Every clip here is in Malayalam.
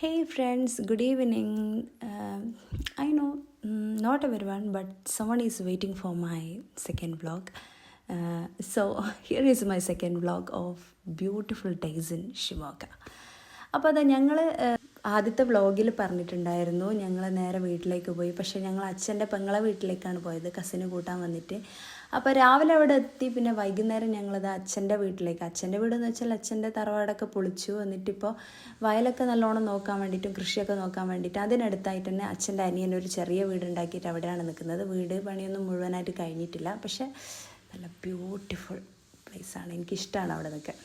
Hey friends, good evening. I know not everyone, but someone is waiting for my second vlog. So here is my second vlog of beautiful days in Shimoga. അപ്പോൾ അതാ ഞങ്ങൾ ആദ്യത്തെ വ്ളോഗിൽ പറഞ്ഞിട്ടുണ്ടായിരുന്നു ഞങ്ങൾ നേരെ വീട്ടിലേക്ക് പോയി. പക്ഷേ ഞങ്ങൾ അച്ഛൻ്റെ പെങ്ങളെ വീട്ടിലേക്കാണ് പോയത്, കസിന് കൂട്ടാൻ വന്നിട്ട്. അപ്പോൾ രാവിലെ അവിടെ എത്തി. പിന്നെ വൈകുന്നേരം ഞങ്ങളത് അച്ഛൻ്റെ വീട്ടിലേക്ക്, അച്ഛൻ്റെ വീടെന്ന് വെച്ചാൽ അച്ഛൻ്റെ തറവാടൊക്കെ പൊളിച്ചു. എന്നിട്ടിപ്പോൾ വയലൊക്കെ നല്ലോണം നോക്കാൻ വേണ്ടിയിട്ടും കൃഷിയൊക്കെ നോക്കാൻ വേണ്ടിയിട്ട് അതിനടുത്തായിട്ട് തന്നെ അച്ഛൻ്റെ അനിയൻ ഒരു ചെറിയ വീടുണ്ടാക്കിയിട്ട് അവിടെയാണ് നിൽക്കുന്നത്. വീട് പണിയൊന്നും മുഴുവനായിട്ട് കഴിഞ്ഞിട്ടില്ല, പക്ഷേ നല്ല ബ്യൂട്ടിഫുൾ പ്ലേസാണ്, എനിക്കിഷ്ടമാണ് അവിടെ നിൽക്കാൻ.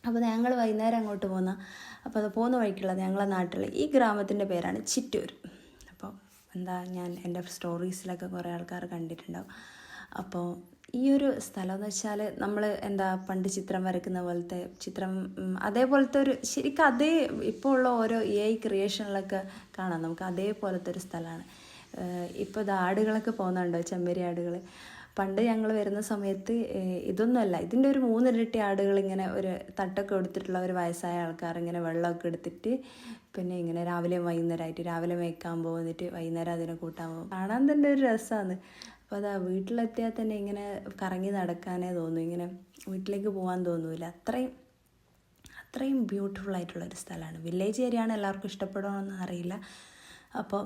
അപ്പോൾ ഞങ്ങൾ വൈകുന്നേരം അങ്ങോട്ട് അപ്പോൾ അത് പോകുന്ന വഴിക്കുള്ളത് ഞങ്ങളെ നാട്ടിൽ ഈ ഗ്രാമത്തിൻ്റെ പേരാണ് ചിറ്റൂർ. അപ്പോൾ ഞാൻ എൻ്റെ സ്റ്റോറീസിലൊക്കെ കുറേ ആൾക്കാർ കണ്ടിട്ടുണ്ടാവും. അപ്പോൾ ഈ ഒരു സ്ഥലം എന്ന് വെച്ചാൽ നമ്മൾ പണ്ട് ചിത്രം വരയ്ക്കുന്ന പോലത്തെ ചിത്രം, അതേപോലത്തെ ഒരു ശരിക്കും അതേ ഇപ്പോൾ ഉള്ള ഓരോ ക്രിയേഷനിലൊക്കെ കാണാം നമുക്ക്, അതേപോലത്തെ ഒരു സ്ഥലമാണ്. ഇപ്പോൾ ഇത് ആടുകളൊക്കെ പോകുന്നുണ്ടോ, ചെമ്പരി ആടുകൾ. പണ്ട് ഞങ്ങൾ വരുന്ന സമയത്ത് ഇതൊന്നുമല്ല, ഇതിൻ്റെ ഒരു 3 ഇരട്ടി ആടുകൾ ഇങ്ങനെ ഒരു തട്ടൊക്കെ എടുത്തിട്ടുള്ള ഒരു വയസ്സായ ആൾക്കാർ ഇങ്ങനെ വെള്ളമൊക്കെ എടുത്തിട്ട് പിന്നെ ഇങ്ങനെ രാവിലെയും വൈകുന്നേരമായിട്ട് രാവിലെ മേയ്ക്കാൻ പോകുന്നിട്ട് വൈകുന്നേരം അതിനെ കൂട്ടാൻ പോകും. കാണാൻ തന്നെ ഒരു രസമാണ്. അപ്പോൾ അതാ വീട്ടിലെത്തിയാൽ തന്നെ ഇങ്ങനെ കറങ്ങി നടക്കാനേ തോന്നും, ഇങ്ങനെ വീട്ടിലേക്ക് പോകാൻ തോന്നില്ല. അത്രയും ബ്യൂട്ടിഫുൾ ആയിട്ടുള്ളൊരു സ്ഥലമാണ്. വില്ലേജ് ഏരിയ ആണ്, എല്ലാവർക്കും ഇഷ്ടപ്പെടുമെന്ന് അറിയില്ല. അപ്പോൾ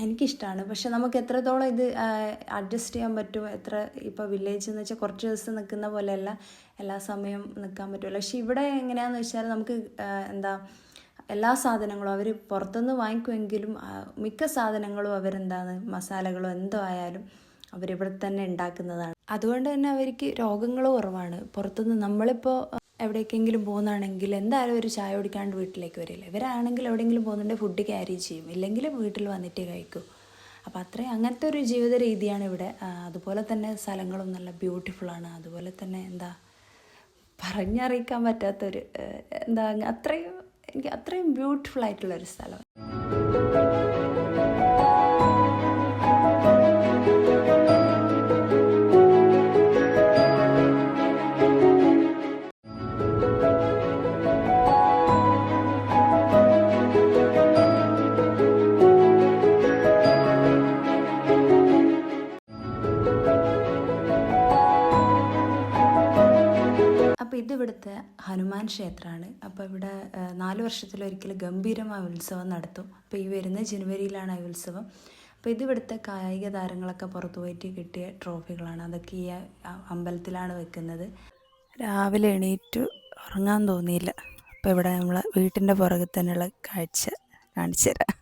എനിക്കിഷ്ടമാണ്. പക്ഷെ നമുക്ക് എത്രത്തോളം ഇത് അഡ്ജസ്റ്റ് ചെയ്യാൻ പറ്റും, ഇപ്പോൾ വില്ലേജ് എന്ന് വെച്ചാൽ കുറച്ച് ദിവസം നിൽക്കുന്ന പോലെയല്ല, എല്ലാ സമയം നിൽക്കാൻ പറ്റുമല്ലോ. പക്ഷെ ഇവിടെ എങ്ങനെയാണെന്ന് വെച്ചാൽ നമുക്ക് എല്ലാ സാധനങ്ങളും അവർ പുറത്തുനിന്ന് വാങ്ങിക്കുമെങ്കിലും മിക്ക സാധനങ്ങളും മസാലകളോ എന്തോ ആയാലും അവരിവിടെ തന്നെ ഉണ്ടാക്കുന്നതാണ്. അതുകൊണ്ട് തന്നെ അവർക്ക് രോഗങ്ങൾ കുറവാണ്. പുറത്തുനിന്ന് നമ്മളിപ്പോൾ എവിടേക്കെങ്കിലും പോകുന്നതാണെങ്കിൽ എന്തായാലും ഒരു ചായ കുടിക്കാണ്ട് വീട്ടിലേക്ക് വരില്ല. ഇവരാണെങ്കിൽ എവിടെയെങ്കിലും പോകുന്നുണ്ടെങ്കിൽ ഫുഡ് ക്യാരി ചെയ്യും, ഇല്ലെങ്കിൽ വീട്ടിൽ വന്നിട്ട് കഴിക്കും. അപ്പോൾ അങ്ങനത്തെ ഒരു ജീവിത രീതിയാണ് ഇവിടെ. അതുപോലെ തന്നെ സ്ഥലങ്ങളും നല്ല ബ്യൂട്ടിഫുള്ളാണ്. അതുപോലെ തന്നെ പറഞ്ഞറിയിക്കാൻ പറ്റാത്തൊരു എനിക്ക് അത്രയും ബ്യൂട്ടിഫുൾ ആയിട്ടുള്ളൊരു സ്ഥലം. അപ്പോൾ ഇതിവിടുത്തെ ഹനുമാൻ ക്ഷേത്രമാണ്. അപ്പോൾ ഇവിടെ 4 വർഷത്തിലൊരിക്കൽ ഗംഭീരമായ ഉത്സവം നടത്തും. അപ്പോൾ ഈ വരുന്ന ജനുവരിയിലാണ് ഈ ഉത്സവം. അപ്പോൾ ഇതിവിടുത്തെ കായിക താരങ്ങളൊക്കെ പുറത്തു പോയിട്ട് കിട്ടിയ ട്രോഫികളാണ്, അതൊക്കെ ഈ അമ്പലത്തിലാണ് വെക്കുന്നത്. രാവിലെ എണീറ്റ് ഉറങ്ങാൻ തോന്നിയില്ല. അപ്പോൾ ഇവിടെ നമ്മളെ വീട്ടിൻ്റെ പുറകെ തന്നെയുള്ള കാഴ്ച കാണിച്ചു തരാം.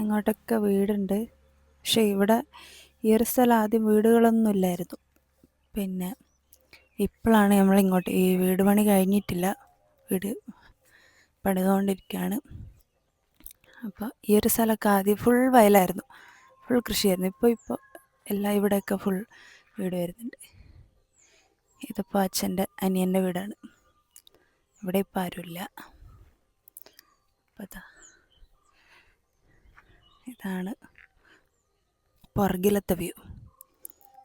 അങ്ങോട്ടൊക്കെ വീടുണ്ട്. പക്ഷേ ഇവിടെ ഈ ഒരു സ്ഥലം ആദ്യം വീടുകളൊന്നും ഇല്ലായിരുന്നു. പിന്നെ ഇപ്പോഴാണ് നമ്മളിങ്ങോട്ട്, ഈ വീട് പണി കഴിഞ്ഞിട്ടില്ല, വീട് പണിതുകൊണ്ടിരിക്കുകയാണ്. അപ്പോൾ ഈ ഒരു സ്ഥലമൊക്കെ ആദ്യം ഫുൾ വയലായിരുന്നു, ഫുൾ കൃഷിയായിരുന്നു. ഇപ്പോൾ എല്ലാം ഇവിടെയൊക്കെ ഫുൾ വീട് വരുന്നുണ്ട്. ഇതിപ്പോൾ അച്ഛൻ്റെ അനിയൻ്റെ വീടാണ്. ഇവിടെ ഇപ്പോൾ ആരുമില്ല. അപ്പോൾ ഇതാണ് പുറകിലത്തെ വ്യൂ.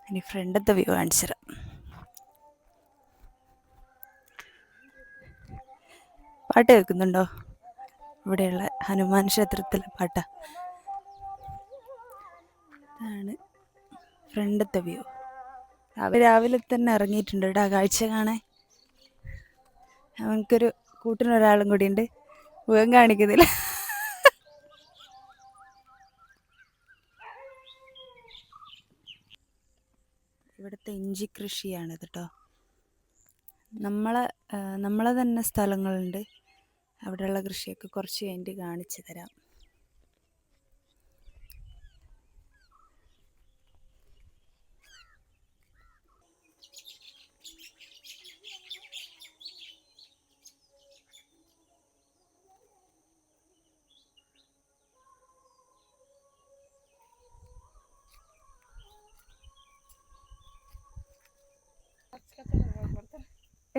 ഇനി ഫ്രണ്ടത്തെ വ്യൂ കാണിച്ചു തരാം. പാട്ട് കേൾക്കുന്നുണ്ടോ? ഇവിടെയുള്ള ഹനുമാൻ ക്ഷേത്രത്തിലെ പാട്ട. ഇതാണ് ഫ്രണ്ടത്തെ വ്യൂ. രാവിലെ തന്നെ ഇറങ്ങിയിട്ടുണ്ട് ഇവിടെ കാഴ്ച കാണാൻ. അവനക്കൊരു കൂട്ടിനൊരാളും കൂടി ഉണ്ട്, മുഖം കാണിക്കുന്നില്ല. ഇവിടുത്തെ ഇഞ്ചി കൃഷിയാണിത് കേട്ടോ. നമ്മളെ തന്നെ സ്ഥലങ്ങളുണ്ട്, അവിടെയുള്ള കൃഷിയൊക്കെ കുറച്ച് കഴിഞ്ഞിട്ട് കാണിച്ചു തരാം.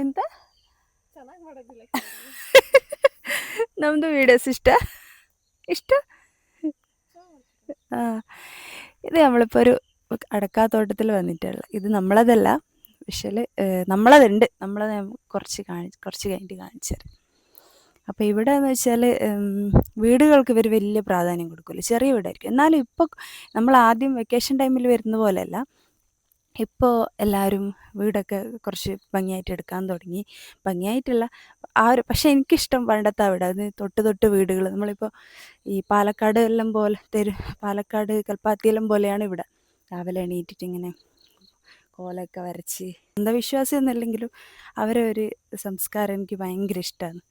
ಎಂತ ನಮ್ಮದು ವೀಡಿಯೋಸ್ ಇಷ್ಟ. ഇത് നമ്മളിപ്പോൾ അടക്കാത്തോട്ടത്തിൽ വന്നിട്ടുള്ള. ഇത് നമ്മളതല്ല, പക്ഷേ നമ്മളതുണ്ട്. നമ്മളത് കുറച്ച് കഴിഞ്ഞിട്ട് കാണിച്ചു തരാം. അപ്പോൾ ഇവിടെ എന്ന് വെച്ചാൽ വീടുകൾക്ക് ഇവർ വലിയ പ്രാധാന്യം കൊടുക്കില്ല, ചെറിയ വീടായിരിക്കും. എന്നാലും ഇപ്പോൾ നമ്മൾ ആദ്യം വെക്കേഷൻ ടൈമിൽ വരുന്ന പോലെയല്ല, ഇപ്പോൾ എല്ലാവരും വീടൊക്കെ കുറച്ച് ഭംഗിയായിട്ട് എടുക്കാൻ തുടങ്ങി. ഭംഗിയായിട്ടല്ല, പക്ഷേ എനിക്കിഷ്ടം പണ്ടത്തെ വീട്. അത് തൊട്ട് വീടുകൾ. നമ്മളിപ്പോൾ ഈ പാലക്കാട് എല്ലാം പോലെ പാലക്കാട് കൽപ്പാത്തിയെല്ലാം പോലെയാണ് ഇവിടെ. രാവിലെ എണീറ്റിട്ട് ഇങ്ങനെ കോലമൊക്കെ വരച്ച്, അന്ധവിശ്വാസം ഒന്നുമില്ലെങ്കിലും അവരെ ഒരു സംസ്കാരം എനിക്ക് ഭയങ്കര ഇഷ്ടമാണ്.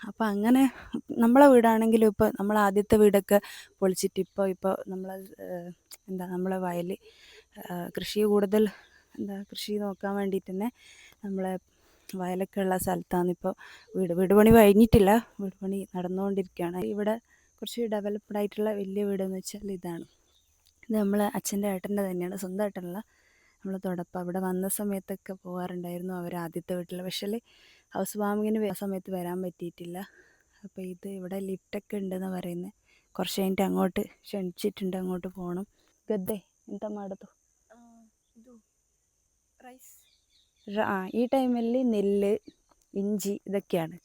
അപ്പോൾ അങ്ങനെ നമ്മളെ വീടാണെങ്കിലും ഇപ്പോൾ നമ്മൾ ആദ്യത്തെ വീടൊക്കെ പൊളിച്ചിട്ട് ഇപ്പോൾ നമ്മൾ നമ്മളെ വയൽ കൃഷി കൂടുതൽ കൃഷി നോക്കാൻ വേണ്ടിയിട്ട് തന്നെ നമ്മളെ വയലൊക്കെ ഉള്ള സ്ഥലത്താണ് ഇപ്പോൾ വീട് പണി കഴിഞ്ഞിട്ടില്ല, വീട് പണി നടന്നുകൊണ്ടിരിക്കുകയാണ്. ഇവിടെ കുറച്ച് ഡെവലപ്ഡ് ആയിട്ടുള്ള വലിയ വീടെന്ന് വെച്ചാൽ ഇതാണ്. ഇത് നമ്മളെ അച്ഛൻ്റെ ഏട്ടൻ്റെ തന്നെയാണ്, സ്വന്തമായിട്ടുള്ള. നമ്മൾ തൊടപ്പം അവിടെ വന്ന സമയത്തൊക്കെ പോകാറുണ്ടായിരുന്നു അവർ ആദ്യത്തെ വീട്ടിൽ. പക്ഷേ ഹൗസ് വാമിങ്ങിന് ആ സമയത്ത് വരാൻ പറ്റിയിട്ടില്ല. അപ്പോൾ ഇത് ഇവിടെ ലിഫ്റ്റൊക്കെ ഉണ്ടെന്ന് പറയുന്നത്. കുറച്ച് കഴിഞ്ഞിട്ട് അങ്ങോട്ട് ക്ഷണിച്ചിട്ടുണ്ട്, അങ്ങോട്ട് പോകണം. ഗദ്ദെ എന്താ മാടത്തു ഈ ടൈമിൽ നെല്ല്, ഇഞ്ചി ഇതൊക്കെയാണ്.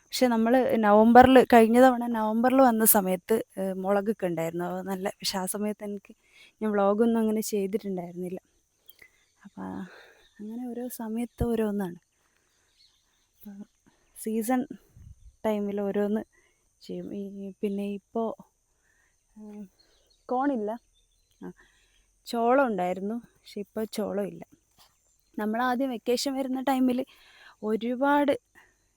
പക്ഷെ നമ്മൾ കഴിഞ്ഞ തവണ നവംബറിൽ വന്ന സമയത്ത് മുളകൊക്കെ ഉണ്ടായിരുന്നു. നല്ല, പക്ഷെ ആ സമയത്ത് ഞാൻ വ്ളോഗൊന്നും അങ്ങനെ ചെയ്തിട്ടുണ്ടായിരുന്നില്ല. അപ്പോൾ അങ്ങനെ ഓരോ സമയത്ത് ഓരോന്നാണ്. സീസൺ ടൈമിൽ ഓരോന്ന് ചെയ്യും. പിന്നെ ഇപ്പോൾ കോണില്ല, ചോളം ഉണ്ടായിരുന്നു, പക്ഷെ ഇപ്പോൾ ചോളം ഇല്ല. നമ്മളാദ്യം വെക്കേഷൻ വരുന്ന ടൈമിൽ ഒരുപാട്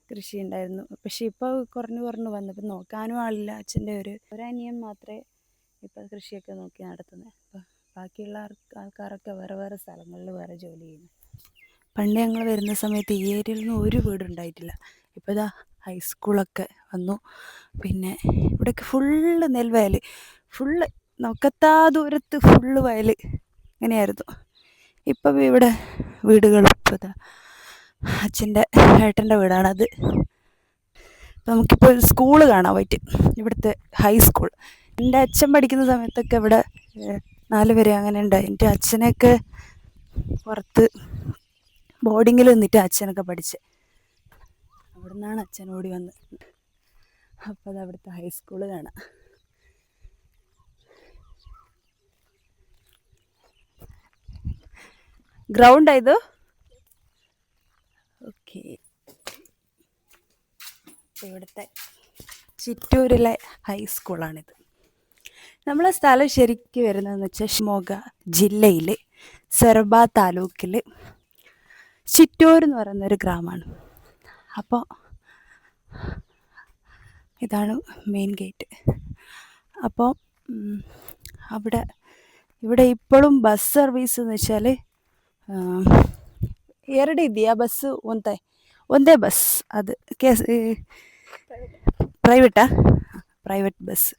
കൃഷി ഉണ്ടായിരുന്നു, പക്ഷെ ഇപ്പോൾ കുറഞ്ഞു വന്നു. ഇപ്പം നോക്കാനും ആളില്ല. അച്ഛൻ്റെ ഒരനിയൻ മാത്രമേ ഇപ്പോൾ കൃഷിയൊക്കെ നോക്കി നടത്തുന്നത്. അപ്പോൾ ബാക്കിയുള്ള ആൾക്കാരൊക്കെ വേറെ സ്ഥലങ്ങളിൽ വേറെ ജോലി ചെയ്യുന്നു. പണ്ട് ഞങ്ങൾ വരുന്ന സമയത്ത് ഈ ഏരിയയിൽ നിന്ന് ഒരു വീടുണ്ടായിട്ടില്ല. ഇപ്പോൾ ഇതാ ഹൈസ്കൂളൊക്കെ വന്നു. പിന്നെ ഇവിടെയൊക്കെ ഫുള്ള് നെൽവയൽ, ഫുള്ള് നോക്കത്താ ദൂരത്ത് ഫുള്ള് വയൽ ഇങ്ങനെയായിരുന്നു. ഇപ്പം ഇവിടെ വീടുകൾ, ഇപ്പോൾ ഇതാ അച്ഛൻ്റെ ഏട്ടൻ്റെ വീടാണത്. നമുക്കിപ്പോൾ സ്കൂള് കാണാൻ പറ്റും, ഇവിടുത്തെ ഹൈസ്കൂൾ. എൻ്റെ അച്ഛൻ പഠിക്കുന്ന സമയത്തൊക്കെ ഇവിടെ 4 വരെ അങ്ങനെ ഉണ്ടായി. എൻ്റെ അച്ഛനൊക്കെ പുറത്ത് ബോർഡിങ്ങിൽ നിന്നിട്ട് അച്ഛനൊക്കെ പഠിച്ച്, അവിടെ നിന്നാണ് അച്ഛൻ ഓടി വന്നത്. അപ്പോൾ അത് അവിടുത്തെ ഹൈസ്കൂള് കാണാം. ഗ്രൗണ്ട് ആയത് ഓക്കെ. ഇവിടുത്തെ ചിറ്റൂരിലെ ഹൈസ്കൂളാണിത്. നമ്മളെ സ്ഥലം ശരിക്കും വരുന്നതെന്ന് വെച്ചാൽ ഷിമോഗ ജില്ലയിൽ സെർബ താലൂക്കിൽ ചിറ്റൂർ എന്ന് പറയുന്നൊരു ഗ്രാമമാണ്. അപ്പോൾ ഇതാണ് മെയിൻ ഗേറ്റ്. അപ്പോൾ ഇവിടെ ഇപ്പോഴും ബസ് സർവീസ് എന്ന് വെച്ചാൽ 2 ಇದೆಯಾ ಬಸ್ಸು? ಒಂದೇ ಬಸ್. ಅದು പ്രൈവറ്റ് ബസ്.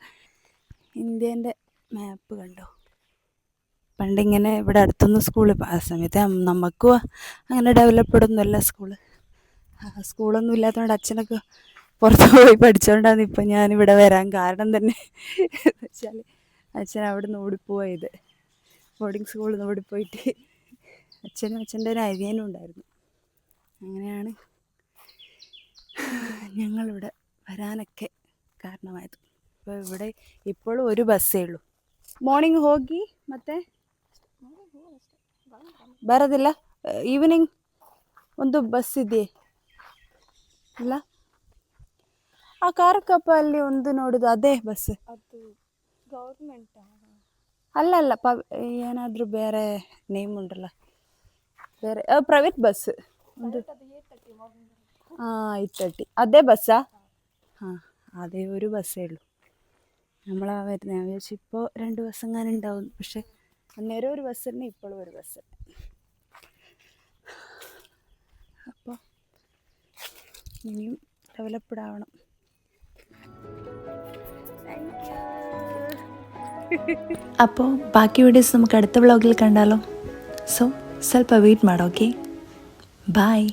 ഇന്ത്യേൻ്റെ മാപ്പ് കണ്ടോ? പണ്ടിങ്ങനെ ഇവിടെ അടുത്തൊന്നും സ്കൂള്, ആ സമയത്ത് നമുക്കും അങ്ങനെ ഡെവലപ്ഡ് ഒന്നുമല്ല സ്കൂളൊന്നും ഇല്ലാത്തതുകൊണ്ട് അച്ഛനൊക്കെ പുറത്ത് പോയി പഠിച്ചുകൊണ്ടാണ് ഇപ്പം ഞാനിവിടെ വരാൻ കാരണം തന്നെ. വെച്ചാൽ അച്ഛൻ അവിടെ നിന്ന് ഓടിപ്പോയത്, ബോർഡിങ് സ്കൂളിൽ നിന്ന് ഓടിപ്പോയിട്ട്. അച്ഛൻ്റെ ഒരു അനിയനും ഉണ്ടായിരുന്നു. അങ്ങനെയാണ് ഞങ്ങളിവിടെ വരാനൊക്കെ ಕಾರಣವಾಯಿತು. ഇവിടെ ഇപ്പോഴും ഒരു ಬಸ್ಸೇ ഉള്ളൂ. ಮಾರ್ನಿಂಗ್ ಹೋಗಿ ಮತ್ತೆ ಬರೋದಿಲ್ಲ, ಈವ್ನಿಂಗ್ ಒಂದು ಬಸ್ ಇದೆ ಇಲ್ಲ? ಆ ಕಾರಕಪ್ಪ ಅಲ್ಲಿ ಒಂದು ನೋಡುದು ಅದೇ ಬಸ್? ಅದು ಗೌರ್ಮೆಂಟ್ ಅಲ್ಲ, ಏನಾದರೂ ಬೇರೆ ನೇಮ್ ಉಂಟಲ್ಲ, ಬೇರೆ ಪ್ರೈವೇಟ್ ಬಸ್ ಒಂದು. 8:30 ಅದೇ ಬಸ್ಸಾ? ಹಾಂ, അതേ ഒരു ബസ്സേ ഉള്ളൂ. നമ്മളാ വരുന്നത്. ഞാൻ വിചാരിച്ചു ഇപ്പോൾ 2 ബസ് എങ്ങനെ ഉണ്ടാവും, പക്ഷെ അന്നേരം ഒരു ബസ് തന്നെ, ഇപ്പോഴും ഒരു ബസ്. അപ്പോൾ ഇനിയും ഡെവലപ്ഡ് ആവണം. അപ്പോൾ ബാക്കി വീഡിയോസ് നമുക്ക് അടുത്ത വ്ളോഗിൽ കണ്ടാലോ. ಸೊ ಸ್ವಲ್ಪ ವೆಯ್ಟ್ ಮಾಡು, ಓಕೆ? ಬಾಯ್.